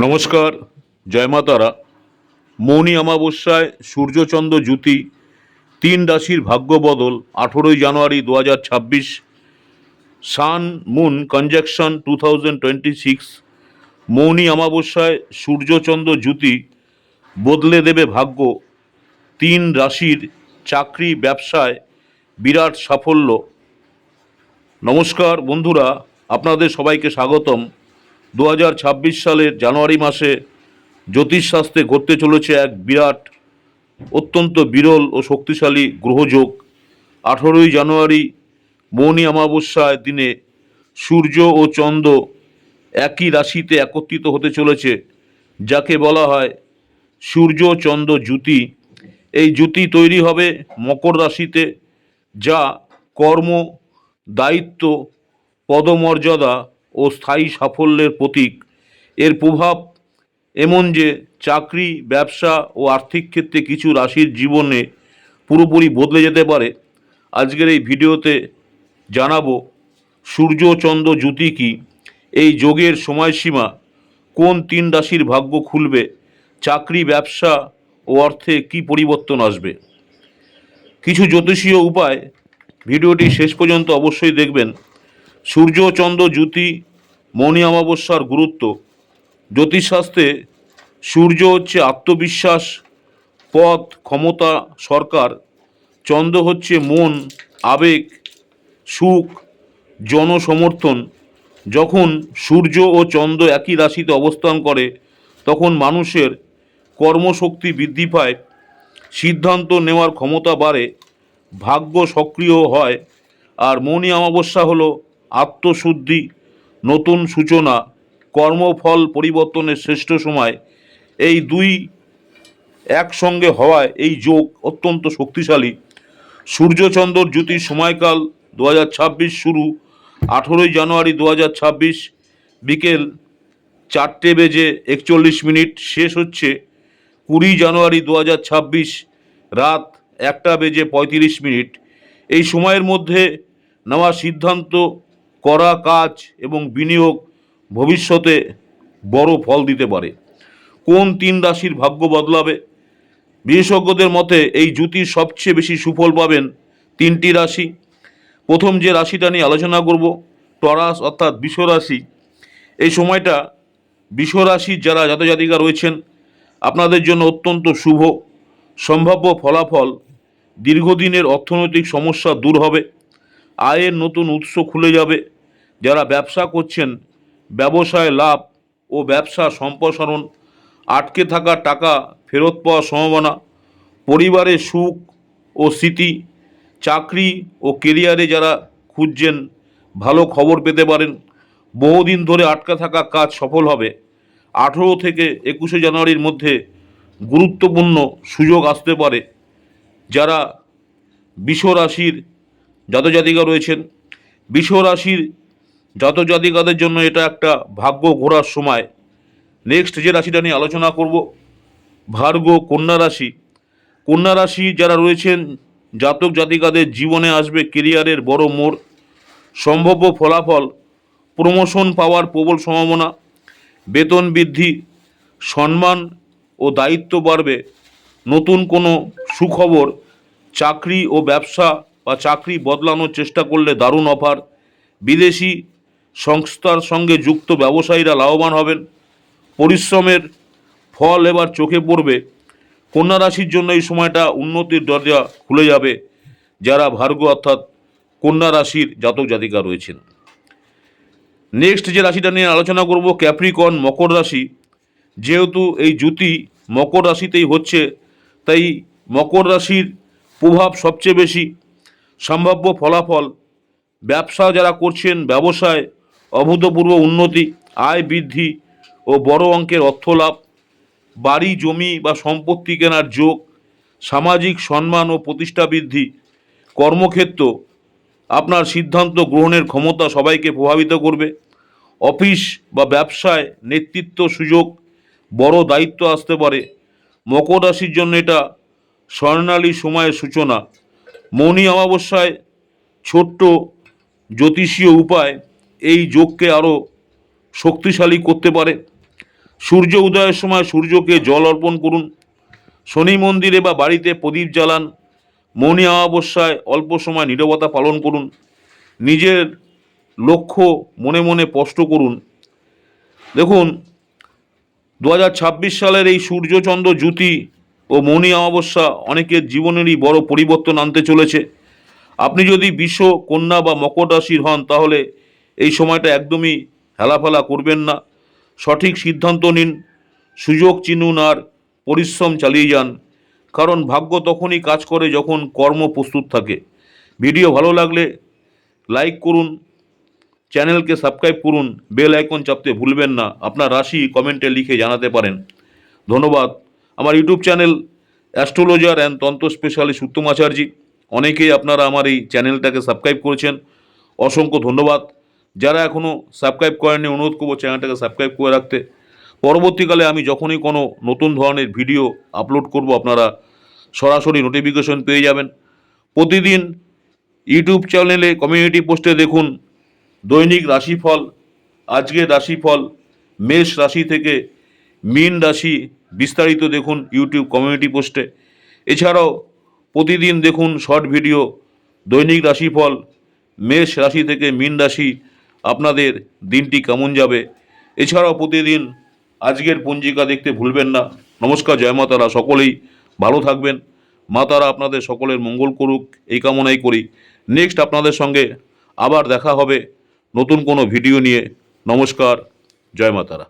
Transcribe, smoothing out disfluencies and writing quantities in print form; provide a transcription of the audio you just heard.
নমস্কার, জয় মা তারা। মৌনী অমাবস্যায় সূর্যচন্দ্র জ্যোতি, তিন রাশির ভাগ্য বদল 18ই জানুয়ারি 2026, সান মুন কনজাকশন 2026। মৌনী অমাবস্যায় সূর্যচন্দ্র জ্যোতি বদলে দেবে ভাগ্য, তিন রাশির চাকরি ব্যবসায় বিরাট সাফল্য। নমস্কার বন্ধুরা, আপনাদের সবাইকে স্বাগতম। 2026 সালের জানুয়ারি মাসে জ্যোতিষশাস্ত্রে ঘটতে চলেছে এক বিরাট, অত্যন্ত বিরল ও শক্তিশালী গ্রহযোগ। 18ই জানুয়ারি মৌনী অমাবস্যার দিনে সূর্য ও চন্দ্র একই রাশিতে একত্রিত হতে চলেছে, যাকে বলা হয় সূর্য চন্দ্র জ্যোতি। এই জ্যোতি তৈরি হবে মকর রাশিতে, যা কর্ম, দায়িত্ব, পদমর্যাদা ও স্থায়ী সাফল্যের প্রতীক। এর প্রভাব এমন যে চাকরি, ব্যবসা ও আর্থিক ক্ষেত্রে কিছু রাশির জীবনে পুরোপুরি বদলে যেতে পারে। আজকের এই ভিডিওতে জানাবো সূর্য চন্দ্র জ্যোতি কী, এই যোগের সময়সীমা, কোন তিন রাশির ভাগ্য খুলবে, চাকরি, ব্যবসা ও অর্থে কী পরিবর্তন আসবে। কিছু জ্যোতিষীয় উপায়, ভিডিওটি শেষ পর্যন্ত অবশ্যই দেখবেন। সূর্য চন্দ্র জ্যোতি, মৌনী অমাবস্যার গুরুত্ব। জ্যোতিষশাস্ত্রে সূর্য হচ্ছে আত্মবিশ্বাস, পথ, ক্ষমতা, সরকার। চন্দ্র হচ্ছে মন, আবেগ, সুখ, জনসমর্থন। যখন সূর্য ও চন্দ্র একই রাশিতে অবস্থান করে, তখন মানুষের কর্মশক্তি বৃদ্ধি পায়, সিদ্ধান্ত নেওয়ার ক্ষমতা বাড়ে, ভাগ্য সক্রিয় হয়। আর মৌনী অমাবস্যা হলো আত্মশুদ্ধি, নতুন সূচনা, কর্মফল পরিবর্তনের শ্রেষ্ঠ সময়। এই দুই একসঙ্গে হওয়ায় এই যোগ অত্যন্ত শক্তিশালী। সূর্যচন্দ্র জ্যোতির সময়কাল 2026 শুরু 18ই জানুয়ারি 2026 বিকেল 4:41, শেষ হচ্ছে 20ই জানুয়ারি 2026 রাত 1:35। এই সময়ের মধ্যে নেওয়া সিদ্ধান্ত, করা কাজ এবং বিনিয়োগ ভবিষ্যতে বড় ফল দিতে পারে। কোন তিন রাশির ভাগ্য বদলাবে? বিশেষজ্ঞদের মতে এই জ্যোতির সবচেয়ে বেশি সুফল পাবেন তিনটি রাশি। প্রথম যে রাশিটা নিয়ে আলোচনা করব, টরাস অর্থাৎ বৃষ রাশি। এই সময়টা বৃষ রাশির যারা জাতজাতিকা রয়েছেন, আপনাদের জন্য অত্যন্ত শুভ। সম্ভাব্য ফলাফল, দীর্ঘদিনের অর্থনৈতিক সমস্যা দূর হবে, আয়ের নতুন উৎস খুলে যাবে। যারা ব্যবসা করছেন, ব্যবসায় লাভ ও ব্যবসা সম্প্রসারণ, আটকে থাকা টাকা ফেরত পাওয়ার সম্ভাবনা, পরিবারের সুখ ও স্মৃতি। চাকরি ও কেরিয়ারে যারা খুঁজছেন, ভালো খবর পেতে পারেন। বহুদিন ধরে আটকা থাকা কাজ সফল হবে। 18 থেকে 21শে জানুয়ারির মধ্যে গুরুত্বপূর্ণ সুযোগ আসতে পারে। যারা বৃষ রাশির জাতজাতিকা রয়েছেন, বৃষ রাশির জাতজাতিকাদের জন্য এটা একটা ভাগ্য ঘোরার সময়। নেক্সট যে রাশিটা নিয়ে আলোচনা করব, ভার্গ, কন্যা রাশি। কন্যা রাশি যারা রয়েছেন, জাতক জাতিকাদের জীবনে আসবে কেরিয়ারের বড় মোড়, সম্ভাব্য ফলাফল, প্রমোশন পাওয়ার প্রবল সম্ভাবনা, বেতন বৃদ্ধি, সম্মান ও দায়িত্ব বাড়বে। নতুন কোনো সুখবর, চাকরি ও ব্যবসা বা চাকরি বদলানোর চেষ্টা করলে দারুণ অফার। বিদেশি সংস্থার সঙ্গে যুক্ত ব্যবসায়ীরা লাভবান হবেন। পরিশ্রমের ফল এবার চোখে পড়বে। কন্যা রাশির জন্য এই সময়টা উন্নতির দরজা খুলে যাবে, যারা ভার্গ অর্থাৎ কন্যা রাশির জাতক জাতিকা রয়েছেন। নেক্সট যে রাশিটা নিয়ে আলোচনা করব, ক্যাপ্রিকর্ন, মকর রাশি। যেহেতু এই জ্যোতি মকর রাশিতেই হচ্ছে, তাই মকর রাশির প্রভাব সবচেয়ে বেশি। সম্ভাব্য ফলাফল, ব্যবসা যারা করছেন, ব্যবসায় অভূতপূর্ব উন্নতি, আয় বৃদ্ধি ও বড় অঙ্কের অর্থ লাভ, বাড়ি, জমি বা সম্পত্তি কেনার যোগ, সামাজিক সম্মান ও প্রতিষ্ঠা বৃদ্ধি। কর্মক্ষেত্র, আপনার সিদ্ধান্ত গ্রহণের ক্ষমতা সবাইকে প্রভাবিত করবে। অফিস বা ব্যবসায় নেতৃত্ব সুযোগ, বড় দায়িত্ব আসতে পারে। মকর রাশির জন্য এটা স্বর্ণালী সময়ের সূচনা। মৌনী অমাবস্যায় ছোট্ট জ্যোতিষীয় উপায় এই যোগকে আরও শক্তিশালী করতে পারে। সূর্য উদয়ের সময় সূর্যকে জল অর্পণ করুন। শনি মন্দিরে বা বাড়িতে প্রদীপ জ্বালান। মৌনী অমাবস্যায় অল্প সময় নীরবতা পালন করুন। নিজের লক্ষ্য মনে মনে স্পষ্ট করুন। দেখুন, 2026 সালের এই সূর্যচন্দ্র জ্যোতি ও মৌনী অমাবস্যা অনেকের জীবনেরই বড় পরিবর্তন আনতে চলেছে। আপনি যদি বৃষ, কন্যা বা মকর রাশির হন তাহলে এই সময়টা একদমই হেলাফেলা করবেন না। সঠিক সিদ্ধান্ত নিন, সুযোগ চিনুন আর পরিশ্রম চালিয়ে যান, কারণ ভাগ্য তখনই কাজ করে যখন কর্ম প্রস্তুত থাকে। ভিডিও ভালো লাগলে লাইক করুন, চ্যানেলকে সাবস্ক্রাইব করুন, বেল আইকন চাপতে ভুলবেন না। আপনার রাশি কমেন্টে লিখে জানাতে পারেন। ধন্যবাদ। আমার ইউটিউব চ্যানেল অ্যাস্ট্রোলজার অ্যান্ড তন্ত্র স্পেশালিস্ট উত্তম আচার্যি, অনেকেই আপনারা আমার এই চ্যানেলটাকে সাবস্ক্রাইব করেছেন, অসংখ্য ধন্যবাদ। যারা এখনও সাবস্ক্রাইব করেননি অনুরোধ করবো চ্যানেলটাকে সাবস্ক্রাইব করে রাখতে। পরবর্তীকালে আমি যখনই কোনো নতুন ধরনের ভিডিও আপলোড করব আপনারা সরাসরি নোটিফিকেশন পেয়ে যাবেন। প্রতিদিন ইউটিউব চ্যানেলে কমিউনিটি পোস্টে দেখুন দৈনিক রাশিফল। আজকের রাশিফল মেষ রাশি থেকে মীন রাশি বিস্তারিত দেখুন ইউটিউব কমিউনিটি পোস্টে। এছাড়াও প্রতিদিন দেখুন শর্ট ভিডিও দৈনিক রাশিফল মেষ রাশি থেকে মীন রাশি, আপনাদের দিনটি কেমন যাবে। এছাড়াও প্রতিদিন আজকের পঞ্জিকা দেখতে ভুলবেন না। নমস্কার, জয় মা তারা। সকলেই ভালো থাকবেন। মা তারা আপনাদের সকলের মঙ্গল করুক এই কামনাই করি। নেক্সট আপনাদের সঙ্গে আবার দেখা হবে নতুন কোনো ভিডিও নিয়ে। নমস্কার, জয় মা তারা।